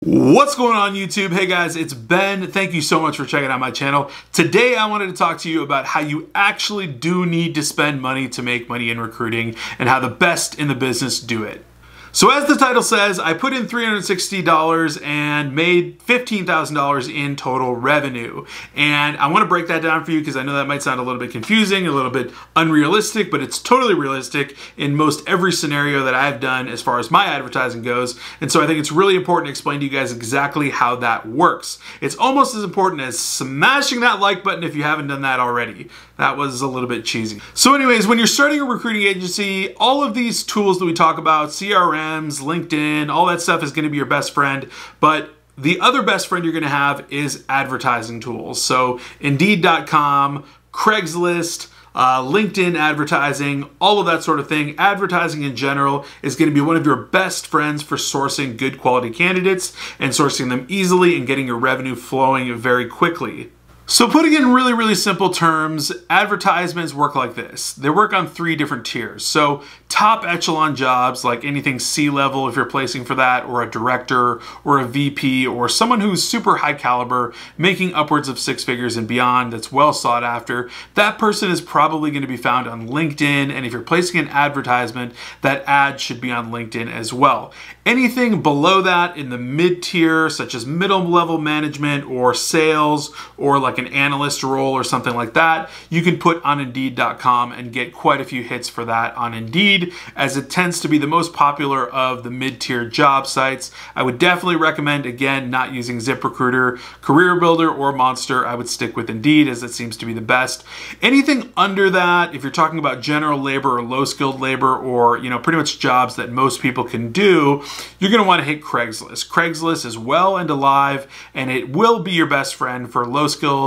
What's going on YouTube? Hey guys, it's Ben. Thank you so much for checking out my channel. Today I wanted to talk to you about how you actually do need to spend money to make money in recruiting and how the best in the business do it. So as the title says, I put in $360 and made $15,000 in total revenue. And I want to break that down for you because I know that might sound a little bit confusing, a little bit unrealistic, but it's totally realistic in most every scenario that I've done as far as my advertising goes. And so I think it's really important to explain to you guys exactly how that works. It's almost as important as smashing that like button if you haven't done that already. That was a little bit cheesy. So anyways, when you're starting a recruiting agency, all of these tools that we talk about, CRM, LinkedIn, all that stuff is going to be your best friend, but the other best friend you're going to have is advertising tools. So Indeed.com, Craigslist, LinkedIn advertising, all of that sort of thing. Advertising in general is going to be one of your best friends for sourcing good quality candidates and sourcing them easily and getting your revenue flowing very quickly. So putting in really simple terms, advertisements work like this. They work on three different tiers. So top echelon jobs, like anything C-level if you're placing for that, or a director or a VP or someone who's super high caliber, making upwards of six figures and beyond, that's well sought after. That person is probably going to be found on LinkedIn, and if you're placing an advertisement, that ad should be on LinkedIn as well. Anything below that in the mid-tier, such as middle-level management or sales or like an analyst role or something like that, you can put on Indeed.com and get quite a few hits for that on Indeed, as it tends to be the most popular of the mid-tier job sites. I would definitely recommend, again, not using ZipRecruiter, Career Builder, or Monster. I would stick with Indeed as it seems to be the best. Anything under that, if you're talking about general labor or low-skilled labor, or pretty much jobs that most people can do, you're going to want to hit Craigslist. Craigslist is well and alive, and it will be your best friend for low-skilled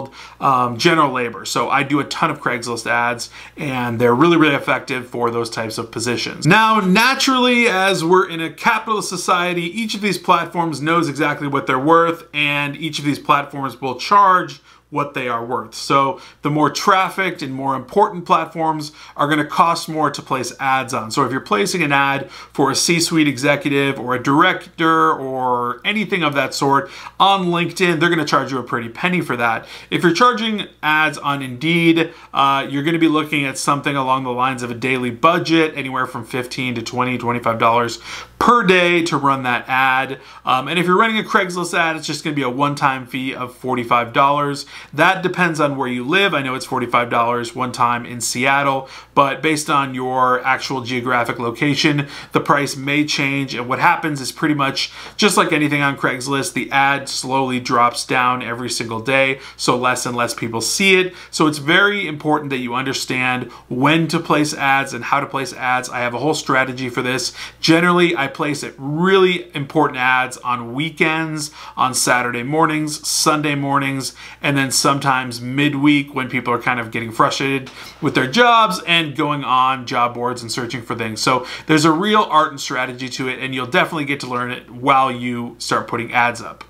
general labor. So I do a ton of Craigslist ads, and they're really effective for those types of positions. Now, naturally, as we're in a capitalist society, each of these platforms knows exactly what they're worth, and each of these platforms will charge what they are worth. So the more trafficked and more important platforms are going to cost more to place ads on. So if you're placing an ad for a C-suite executive or a director or anything of that sort on LinkedIn, they're going to charge you a pretty penny for that. If you're charging ads on Indeed, you're going to be looking at something along the lines of a daily budget, anywhere from $15 to $20, $25 per day to run that ad. And if you're running a Craigslist ad, it's just going to be a one-time fee of $45. That depends on where you live. I know it's $45 one time in Seattle, but based on your actual geographic location, the price may change. And what happens is pretty much just like anything on Craigslist, the ad slowly drops down every single day, so less and less people see it. So it's very important that you understand when to place ads and how to place ads. I have a whole strategy for this. Generally, I place really important ads on weekends, on Saturday mornings, Sunday mornings, and then sometimes midweek when people are kind of getting frustrated with their jobs and going on job boards and searching for things. So there's a real art and strategy to it, and you'll definitely get to learn it while you start putting ads up.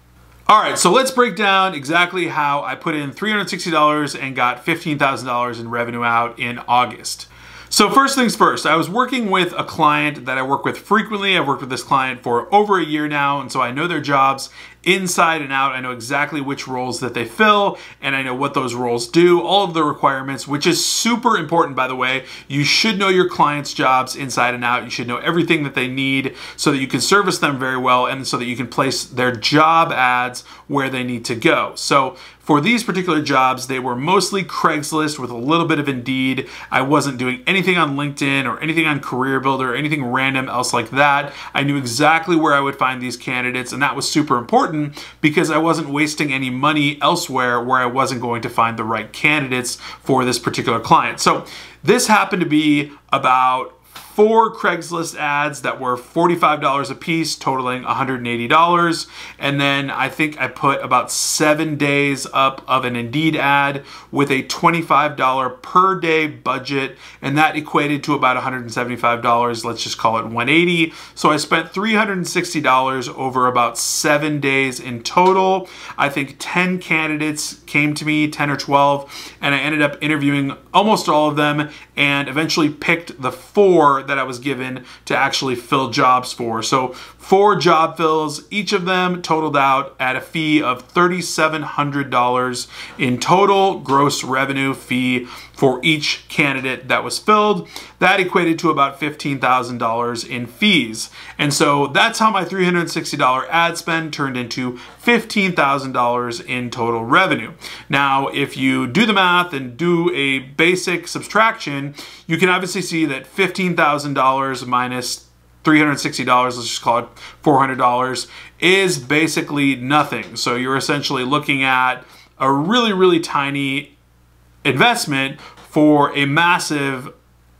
All right, so let's break down exactly how I put in $360 and got $15,000 in revenue out in August. So first things first, I was working with a client that I work with frequently. I've worked with this client for over a year now, and so I know their jobs inside and out. I know exactly which roles that they fill, and I know what those roles do, all of the requirements, which is super important, by the way. You should know your clients' jobs inside and out. You should know everything that they need so that you can service them very well and so that you can place their job ads where they need to go. So for these particular jobs, they were mostly Craigslist with a little bit of Indeed. I wasn't doing anything on LinkedIn or anything on Career Builder or anything random else like that. I knew exactly where I would find these candidates, and that was super important because I wasn't wasting any money elsewhere where I wasn't going to find the right candidates for this particular client. So this happened to be about 4 Craigslist ads that were $45 a piece, totaling $180. And then I think I put about 7 days up of an Indeed ad with a $25 per day budget, and that equated to about $175. Let's just call it $180. So I spent $360 over about 7 days in total. I think 10 candidates came to me, 10 or 12, and I ended up interviewing almost all of them and eventually picked the 4 that I was given to actually fill jobs for. So 4 job fills, each of them totaled out at a fee of $3,700 in total gross revenue fee for each candidate that was filled. That equated to about $15,000 in fees. And so that's how my $360 ad spend turned into $15,000 in total revenue. Now, if you do the math and do a basic subtraction, you can obviously see that $15,000 minus $360, let's just call it $400, is basically nothing. So you're essentially looking at a really, really tiny investment for a massive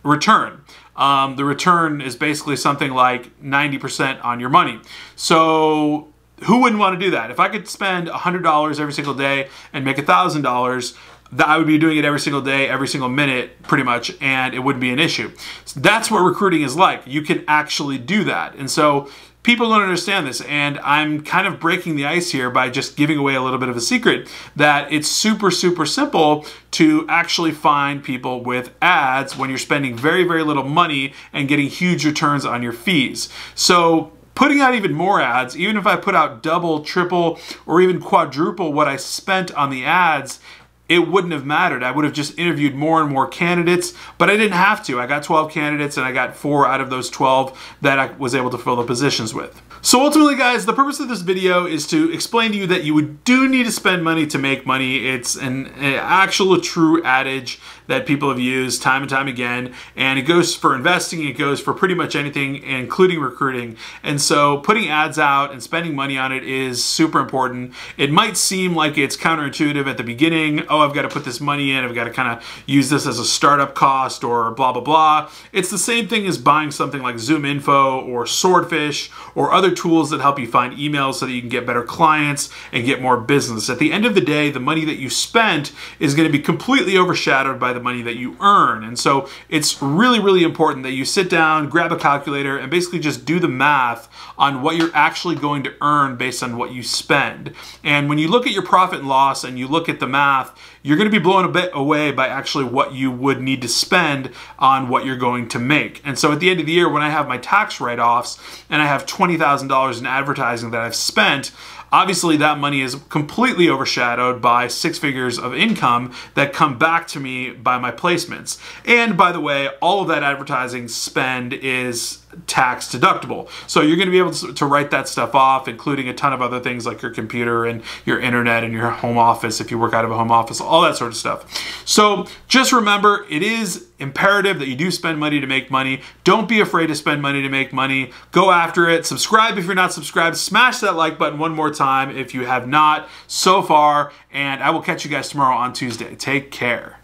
return. The return is basically something like 90% on your money. So who wouldn't want to do that? If I could spend $100 every single day and make $1,000, I would be doing it every single day, every single minute, pretty much, and it wouldn't be an issue. So that's what recruiting is like. You can actually do that. And so people don't understand this, and I'm kind of breaking the ice here by just giving away a little bit of a secret that it's super, super simple to actually find people with ads when you're spending very, very little money and getting huge returns on your fees. So putting out even more ads, even if I put out double, triple, or even quadruple what I spent on the ads, it wouldn't have mattered. I would have just interviewed more and more candidates, but I didn't have to. I got 12 candidates and I got 4 out of those 12 that I was able to fill the positions with. So ultimately, guys, the purpose of this video is to explain to you that you do need to spend money to make money. It's an actual true adage that people have used time and time again, and it goes for investing, it goes for pretty much anything, including recruiting. And so putting ads out and spending money on it is super important. It might seem like it's counterintuitive at the beginning. Oh, I've got to put this money in, I've got to kind of use this as a startup cost or blah, blah, blah. It's the same thing as buying something like Zoom Info or Swordfish or other tools that help you find emails so that you can get better clients and get more business. At the end of the day, the money that you spent is going to be completely overshadowed by the money that you earn. And so it's really, really important that you sit down, grab a calculator, and basically just do the math on what you're actually going to earn based on what you spend. And when you look at your profit and loss and you look at the math, you're going to be blown a bit away by actually what you would need to spend on what you're going to make. And so at the end of the year, when I have my tax write-offs and I have $20,000 in advertising that I've spent, obviously that money is completely overshadowed by 6 figures of income that come back to me by my placements. And by the way, all of that advertising spend is tax deductible. So you're going to be able to write that stuff off, including a ton of other things like your computer and your internet and your home office if you work out of a home office, all that sort of stuff. So just remember, it is imperative that you do spend money to make money. Don't be afraid to spend money to make money. Go after it. Subscribe if you're not subscribed. Smash that like button one more time if you have not so far, and I will catch you guys tomorrow on Tuesday. Take care.